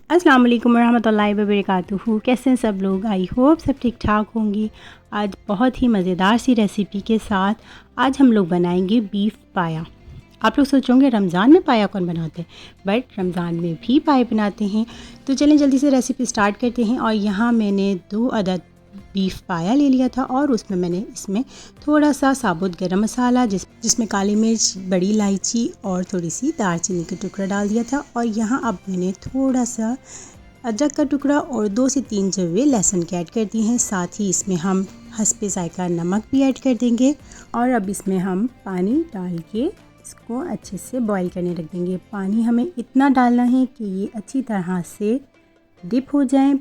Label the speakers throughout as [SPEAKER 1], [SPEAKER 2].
[SPEAKER 1] अस्सलाम वालेकुम रहमतुल्लाहि व बरकातुहू। कैसे हैं सब लोग? आई होप सब ठीक ठाक होंगी। आज बहुत ही मज़ेदार सी रेसिपी के साथ आज हम लोग बनाएंगे बीफ पाया। आप लोग सोचोगे रमज़ान में पाया कौन बनाते हैं, बट रमज़ान में भी पाए बनाते हैं। तो चलें जल्दी से रेसिपी स्टार्ट करते हैं। और यहाँ मैंने 2 अदद बीफ पाया ले लिया था और उसमें मैंने इसमें थोड़ा सा साबुत गरम मसाला जिसमें काली मिर्च, बड़ी इलायची और थोड़ी सी दालचीनी का टुकड़ा डाल दिया था। और यहाँ अब मैंने थोड़ा सा अदरक का टुकड़ा और 2 से 3 जवे लहसुन के ऐड कर दिए हैं। साथ ही इसमें हम हस्बे ज़ायका नमक भी ऐड कर देंगे। और अब इसमें हम पानी डाल के इसको अच्छे से बॉईल करने रख देंगे। पानी हमें इतना डालना है कि ये अच्छी तरह से डिप हो जाए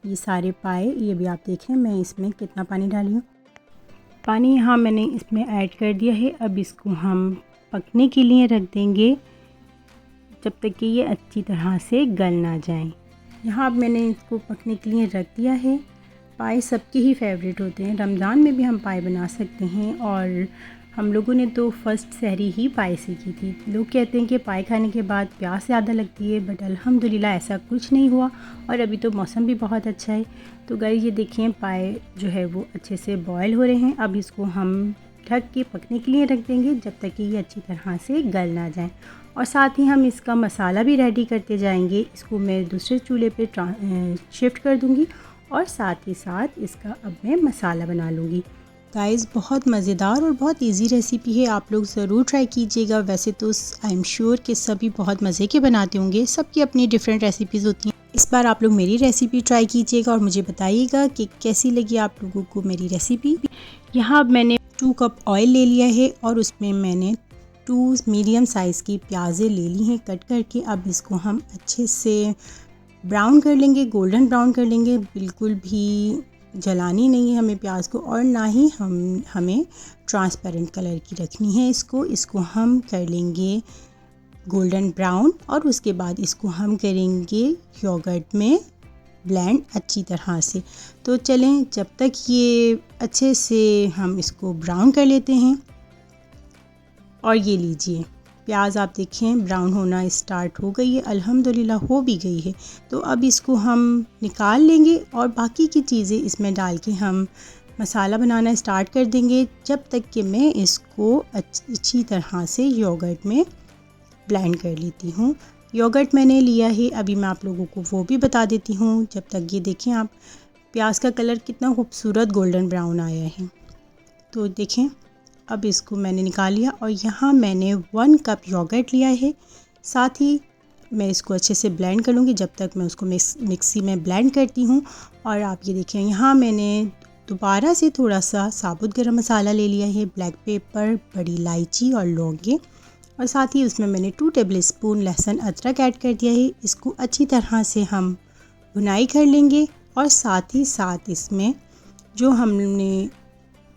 [SPEAKER 1] ये सारे पाए। ये भी आप देखें मैं इसमें कितना पानी डाली हूँ। पानी यहाँ मैंने इसमें ऐड कर दिया है। अब इसको हम पकने के लिए रख देंगे जब तक कि ये अच्छी तरह से गल ना जाए। यहाँ अब मैंने इसको पकने के लिए रख दिया है। पाए सबके ही फेवरेट होते हैं, रमज़ान में भी हम पाए बना सकते हैं। और हम लोगों ने तो फ़र्स्ट सहरी ही पाए से की थी। लोग कहते हैं कि पाए खाने के बाद प्यास ज़्यादा लगती है, बट अल्हम्दुलिल्लाह ऐसा कुछ नहीं हुआ। और अभी तो मौसम भी बहुत अच्छा है। तो गाइस ये देखिए पाए जो है वो अच्छे से बॉयल हो रहे हैं। अब इसको हम ढक के पकने के लिए रख देंगे जब तक कि ये अच्छी तरह से गल ना जाए। और साथ ही हम इसका मसाला भी रेडी करते जाएंगे। इसको मैं दूसरे चूल्हे पे शिफ्ट कर दूंगी और साथ ही साथ इसका अब मैं मसाला बना लूँगी। गाइस बहुत मज़ेदार और बहुत इजी रेसिपी है, आप लोग ज़रूर ट्राई कीजिएगा। वैसे तो आई एम श्योर कि सभी बहुत मज़े के बनाते होंगे, सबकी अपनी डिफरेंट रेसिपीज़ होती हैं। इस बार आप लोग मेरी रेसिपी ट्राई कीजिएगा और मुझे बताइएगा कि कैसी लगी आप लोगों को मेरी रेसिपी। यहाँ अब मैंने 2 कप ऑयल ले लिया है और उसमें मैंने 2 मीडियम साइज़ की प्याज़ें ले ली हैं कट करके। अब इसको हम अच्छे से ब्राउन कर लेंगे, गोल्डन ब्राउन कर लेंगे। बिल्कुल भी जलानी नहीं है हमें प्याज को और ना ही हमें ट्रांसपेरेंट कलर की रखनी है। इसको हम कर लेंगे गोल्डन ब्राउन और उसके बाद इसको हम करेंगे योगर्ट में ब्लेंड अच्छी तरह से। तो चलें जब तक ये अच्छे से हम इसको ब्राउन कर लेते हैं। और ये लीजिए प्याज आप देखें ब्राउन होना स्टार्ट हो गई है, अल्हम्दुलिल्लाह हो भी गई है। तो अब इसको हम निकाल लेंगे और बाकी की चीज़ें इसमें डाल के हम मसाला बनाना स्टार्ट कर देंगे जब तक कि मैं इसको अच्छी तरह से योगर्ट में ब्लेंड कर लेती हूँ। योगर्ट मैंने लिया है, अभी मैं आप लोगों को वो भी बता देती हूँ। जब तक ये देखें आप प्याज का कलर कितना खूबसूरत गोल्डन ब्राउन आया है। तो देखें अब इसको मैंने निकाल लिया और यहाँ मैंने 1 कप योगर्ट लिया है। साथ ही मैं इसको अच्छे से ब्लेंड कर लूँगी जब तक मैं उसको मिक्सी में ब्लेंड करती हूँ। और आप ये देखिए यहाँ मैंने दोबारा से थोड़ा सा साबुत गरम मसाला ले लिया है, ब्लैक पेपर, बड़ी इलायची और लौंगे। और साथ ही उसमें मैंने 2 टेबलस्पून लहसुन अदरक ऐड कर दिया है। इसको अच्छी तरह से हम भुनाई कर लेंगे और साथ ही साथ इसमें जो हमने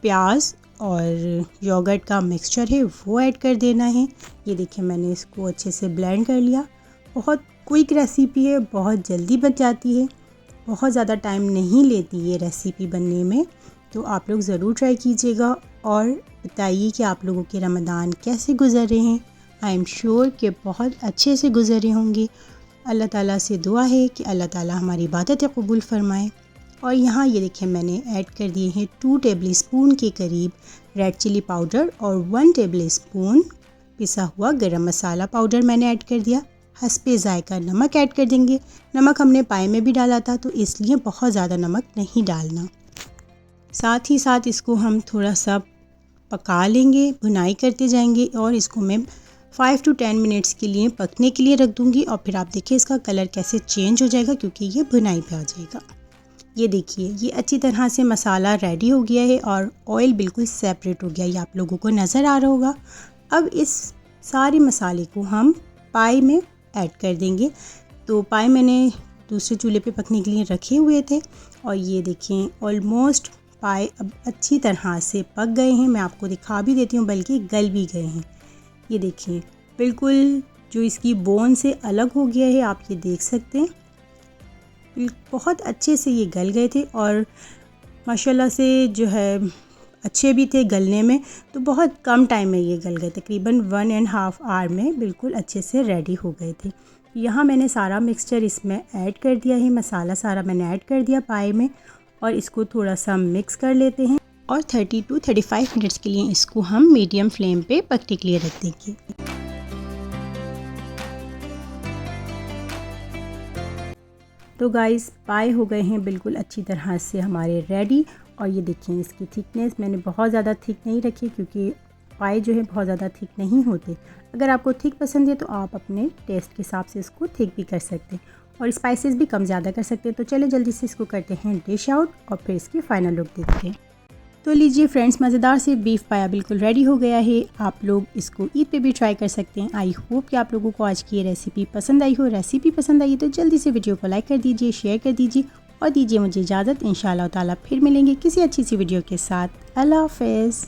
[SPEAKER 1] प्याज और योगर्ट का मिक्सचर है वो ऐड कर देना है। ये देखिए मैंने इसको अच्छे से ब्लेंड कर लिया। बहुत क्विक रेसिपी है, बहुत जल्दी बन जाती है, बहुत ज़्यादा टाइम नहीं लेती ये रेसिपी बनने में। तो आप लोग ज़रूर ट्राई कीजिएगा और बताइए कि आप लोगों के रमज़ान कैसे गुज़र रहे हैं। आई एम श्योर कि बहुत अच्छे से गुज़रे होंगे। अल्लाह ताला से दुआ है कि अल्लाह ताला हमारी इबादतें कबूल फ़रमाए। और यहाँ ये देखिए मैंने ऐड कर दिए हैं 2 टेबलस्पून के करीब रेड चिली पाउडर और 1 टेबलस्पून पिसा हुआ गरम मसाला पाउडर मैंने ऐड कर दिया। हस्बे ज़ायका नमक ऐड कर देंगे। नमक हमने पाए में भी डाला था तो इसलिए बहुत ज़्यादा नमक नहीं डालना। साथ ही साथ इसको हम थोड़ा सा पका लेंगे, भुनाई करते जाएंगे और इसको मैं 5 to 10 मिनट्स के लिए पकने के लिए रख दूँगी। और फिर आप देखिए इसका कलर कैसे चेंज हो जाएगा क्योंकि ये भुनाई पे आ जाएगा। ये देखिए ये अच्छी तरह से मसाला रेडी हो गया है और ऑयल बिल्कुल सेपरेट हो गया, ये आप लोगों को नज़र आ रहा होगा। अब इस सारे मसाले को हम पाए में ऐड कर देंगे। तो पाए मैंने दूसरे चूल्हे पे पकने के लिए रखे हुए थे और ये देखें ऑलमोस्ट पाए अब अच्छी तरह से पक गए हैं। मैं आपको दिखा भी देती हूँ, बल्कि गल भी गए हैं। ये देखिए बिल्कुल जो इसकी बोन से अलग हो गया है, आप ये देख सकते हैं। बहुत अच्छे से ये गल गए थे और माशाल्लाह से जो है अच्छे भी थे गलने में। तो बहुत कम टाइम में ये गल गए, तकरीबन 1.5 आवर में बिल्कुल अच्छे से रेडी हो गए थे। यहाँ मैंने सारा मिक्सचर इसमें ऐड कर दिया है, मसाला सारा मैंने ऐड कर दिया पाए में, और इसको थोड़ा सा मिक्स कर लेते हैं और 30 to 35 मिनट्स के लिए इसको हम मीडियम फ्लेम पे पकने के लिए रख देंगे। तो गाइस पाए हो गए हैं बिल्कुल अच्छी तरह से हमारे रेडी। और ये देखिए इसकी थिकनेस मैंने बहुत ज़्यादा थिक नहीं रखी, क्योंकि पाए जो है बहुत ज़्यादा थिक नहीं होते। अगर आपको थिक पसंद है तो आप अपने टेस्ट के हिसाब से इसको थिक भी कर सकते हैं और स्पाइसेस भी कम ज़्यादा कर सकते हैं। तो चले जल्दी से इसको करते हैं डिश आउट और फिर इसकी फ़ाइनल लुक देखते हैं। तो लीजिए फ्रेंड्स, मज़ेदार से बीफ पाया बिल्कुल रेडी हो गया है। आप लोग इसको ईद पे भी ट्राई कर सकते हैं। आई होप कि आप लोगों को आज की ये रेसिपी पसंद आई हो। रेसिपी पसंद आई तो जल्दी से वीडियो को लाइक कर दीजिए, शेयर कर दीजिए और दीजिए मुझे इजाज़त। इंशाअल्लाह ताला फिर मिलेंगे किसी अच्छी सी वीडियो के साथ। अल्लाह हाफ़िज़।